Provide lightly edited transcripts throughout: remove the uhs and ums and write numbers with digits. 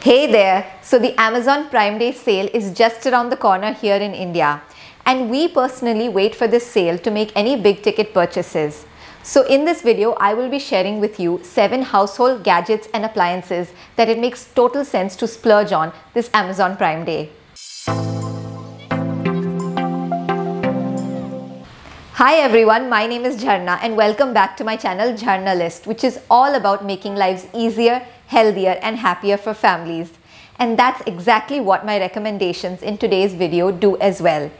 Hey there! So the Amazon Prime Day sale is just around the corner here in India, and we personally wait for this sale to make any big ticket purchases. So in this video, I will be sharing with you 7 household gadgets and appliances that it makes total sense to splurge on this Amazon Prime Day. Hi everyone, my name is Jharna and welcome back to my channel Jharna List, which is all about making lives easier, healthier and happier for families. And that's exactly what my recommendations in today's video do as well.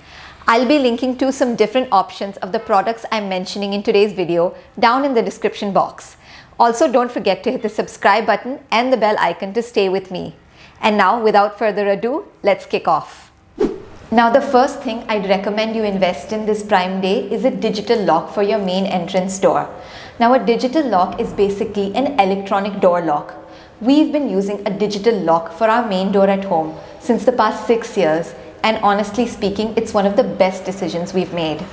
I'll be linking to some different options of the products I'm mentioning in today's video down in the description box. Also, don't forget to hit the subscribe button and the bell icon to stay with me. And now, without further ado, let's kick off. Now, the first thing I'd recommend you invest in this Prime Day is a digital lock for your main entrance door. Now, a digital lock is basically an electronic door lock. We've been using a digital lock for our main door at home since the past 6 years, and honestly speaking, it's one of the best decisions we've made.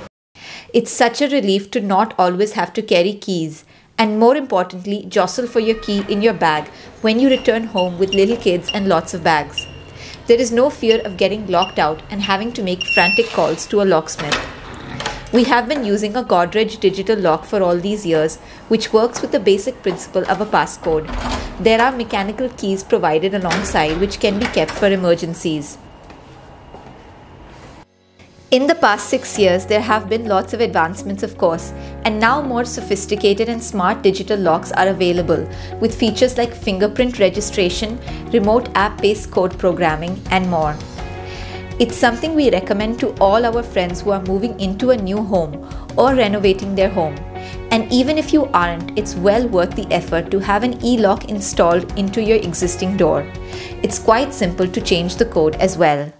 It's such a relief to not always have to carry keys, and more importantly, jostle for your key in your bag when you return home with little kids and lots of bags. There is no fear of getting locked out and having to make frantic calls to a locksmith. We have been using a Godrej digital lock for all these years, which works with the basic principle of a passcode. There are mechanical keys provided alongside which can be kept for emergencies. In the past 6 years, there have been lots of advancements, of course, and now more sophisticated and smart digital locks are available with features like fingerprint registration, remote app-based code programming, and more. It's something we recommend to all our friends who are moving into a new home or renovating their home. And even if you aren't, it's well worth the effort to have an e-lock installed into your existing door. It's quite simple to change the code as well.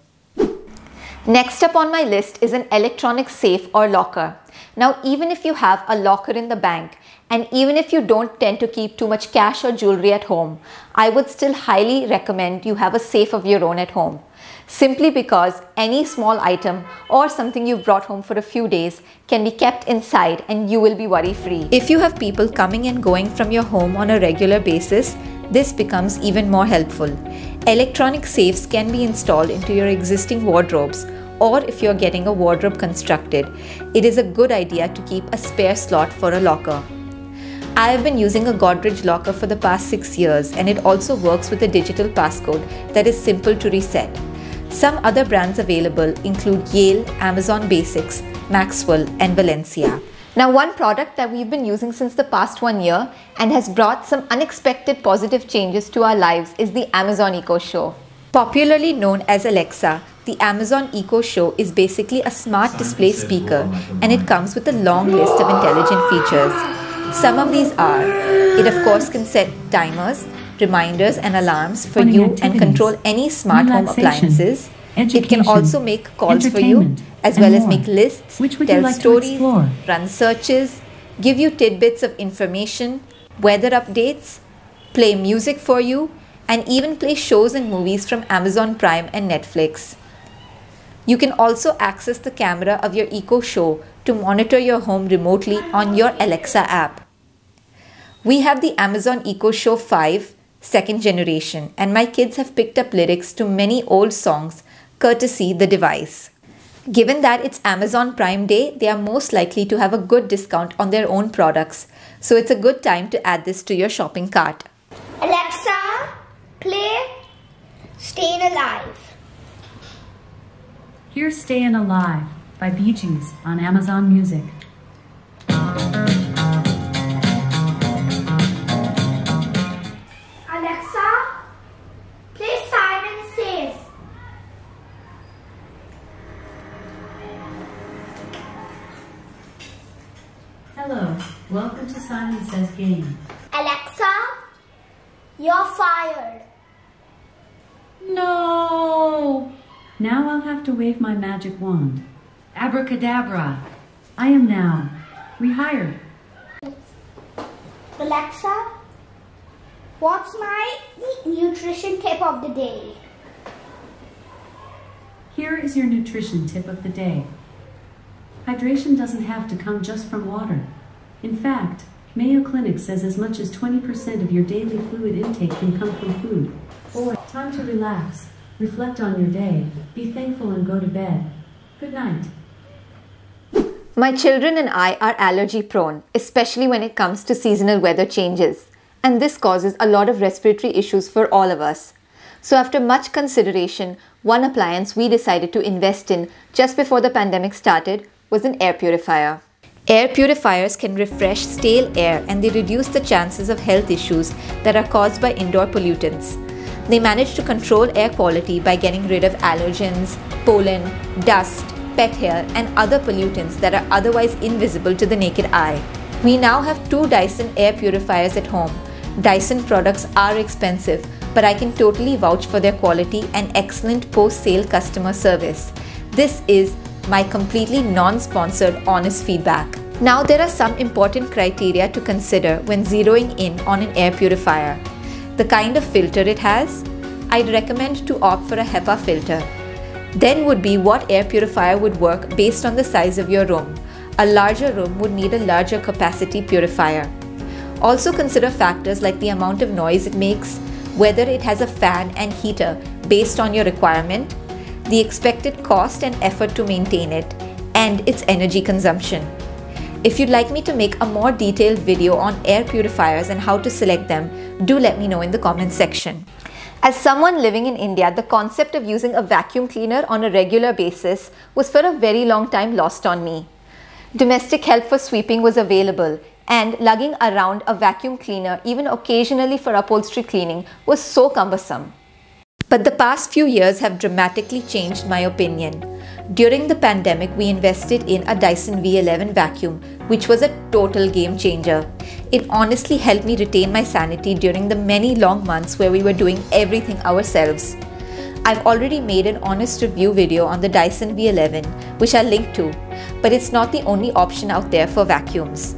Next up on my list is an electronic safe or locker. Now, even if you have a locker in the bank, and even if you don't tend to keep too much cash or jewelry at home, I would still highly recommend you have a safe of your own at home. Simply because any small item or something you've brought home for a few days can be kept inside and you will be worry-free. If you have people coming and going from your home on a regular basis, this becomes even more helpful. Electronic safes can be installed into your existing wardrobes, or if you're getting a wardrobe constructed, it is a good idea to keep a spare slot for a locker. I have been using a Godrej locker for the past 6 years, and it also works with a digital passcode that is simple to reset. Some other brands available include Yale, Amazon Basics, Maxwell, and Valencia. Now, one product that we've been using since the past 1 year and has brought some unexpected positive changes to our lives is the Amazon Echo Show. Popularly known as Alexa, the Amazon Echo Show is basically a smart display speaker, and it comes with a long list of intelligent features. Some of these are, it of course can set timers, reminders and alarms for you and control any smart home appliances. It can also make calls for you, as well as make lists, tell stories, run searches, give you tidbits of information, weather updates, play music for you, and even play shows and movies from Amazon Prime and Netflix. You can also access the camera of your Echo Show to monitor your home remotely on your Alexa app. We have the Amazon Echo Show 5 second generation, and my kids have picked up lyrics to many old songs courtesy the device. Given that it's Amazon Prime Day, they are most likely to have a good discount on their own products, so it's a good time to add this to your shopping cart. Alexa, play Stayin' Alive. Here's Stayin' Alive by Bee Gees on Amazon Music. Alexa, play Simon Says. Hello, welcome to Simon Says Game. Alexa, you're fired. No! Now I'll have to wave my magic wand. Abracadabra! I am now rehired. Alexa, what's my nutrition tip of the day? Here is your nutrition tip of the day. Hydration doesn't have to come just from water. In fact, Mayo Clinic says as much as 20% of your daily fluid intake can come from food. Boy, time to relax. Reflect on your day. Be thankful and go to bed. Good night. My children and I are allergy prone, especially when it comes to seasonal weather changes. And this causes a lot of respiratory issues for all of us. So after much consideration, one appliance we decided to invest in just before the pandemic started was an air purifier. Air purifiers can refresh stale air and they reduce the chances of health issues that are caused by indoor pollutants. They manage to control air quality by getting rid of allergens, pollen, dust, pet hair and other pollutants that are otherwise invisible to the naked eye. We now have 2 Dyson air purifiers at home. Dyson products are expensive, but I can totally vouch for their quality and excellent post-sale customer service. This is my completely non-sponsored honest feedback. Now there are some important criteria to consider when zeroing in on an air purifier. The kind of filter it has. I'd recommend to opt for a HEPA filter. Then would be what air purifier would work based on the size of your room. A larger room would need a larger capacity purifier. Also consider factors like the amount of noise it makes, whether it has a fan and heater based on your requirement, the expected cost and effort to maintain it, and its energy consumption. If you'd like me to make a more detailed video on air purifiers and how to select them, do let me know in the comments section. As someone living in India, the concept of using a vacuum cleaner on a regular basis was for a very long time lost on me. Domestic help for sweeping was available, and lugging around a vacuum cleaner even occasionally for upholstery cleaning was so cumbersome. But the past few years have dramatically changed my opinion. During the pandemic, we invested in a Dyson V11 vacuum, which was a total game changer. It honestly helped me retain my sanity during the many long months where we were doing everything ourselves. I've already made an honest review video on the Dyson V11, which I'll link to, but it's not the only option out there for vacuums.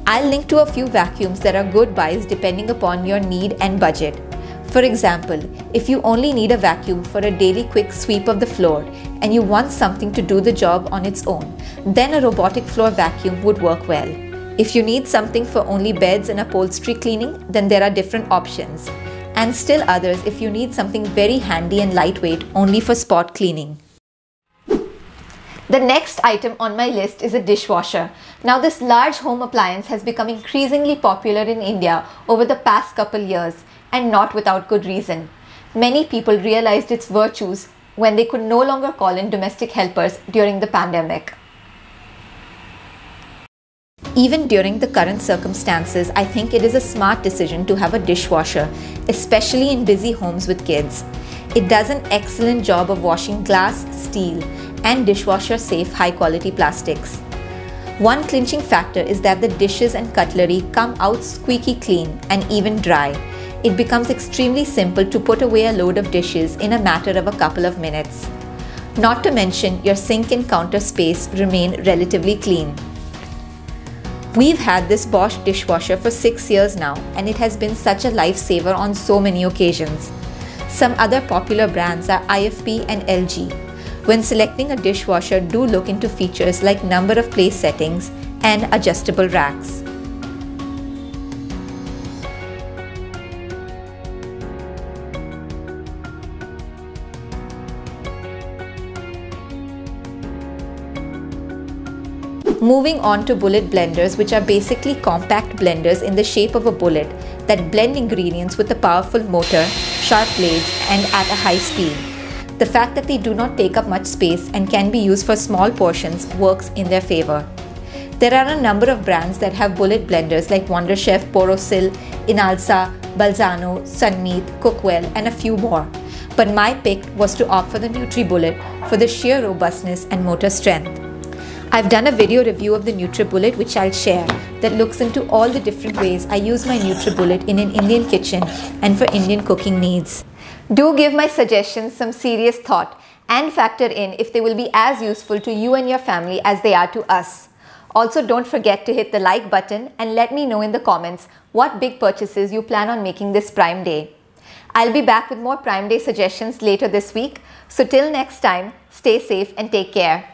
I'll link to a few vacuums that are good buys depending upon your need and budget. For example, if you only need a vacuum for a daily quick sweep of the floor and you want something to do the job on its own, then a robotic floor vacuum would work well. If you need something for only beds and upholstery cleaning, then there are different options. And still others if you need something very handy and lightweight only for spot cleaning. The next item on my list is a dishwasher. Now this large home appliance has become increasingly popular in India over the past couple years, and not without good reason. Many people realized its virtues when they could no longer call in domestic helpers during the pandemic. Even during the current circumstances, I think it is a smart decision to have a dishwasher, especially in busy homes with kids. It does an excellent job of washing glass, steel, and dishwasher-safe high-quality plastics. One clinching factor is that the dishes and cutlery come out squeaky clean and even dry. It becomes extremely simple to put away a load of dishes in a matter of a couple of minutes. Not to mention, your sink and counter space remain relatively clean. We've had this Bosch dishwasher for 6 years now, and it has been such a lifesaver on so many occasions. Some other popular brands are IFB and LG. When selecting a dishwasher, do look into features like number of place settings and adjustable racks. Moving on to bullet blenders, which are basically compact blenders in the shape of a bullet that blend ingredients with a powerful motor, sharp blades, and at a high speed. The fact that they do not take up much space and can be used for small portions works in their favor. There are a number of brands that have bullet blenders like Wonderchef, Borosil, Inalsa, Balzano, Sunmeet, Cookwell, and a few more. But my pick was to opt for the NutriBullet for the sheer robustness and motor strength. I've done a video review of the NutriBullet which I'll share that looks into all the different ways I use my NutriBullet in an Indian kitchen and for Indian cooking needs. Do give my suggestions some serious thought and factor in if they will be as useful to you and your family as they are to us. Also, don't forget to hit the like button and let me know in the comments what big purchases you plan on making this Prime Day. I'll be back with more Prime Day suggestions later this week. So till next time, stay safe and take care.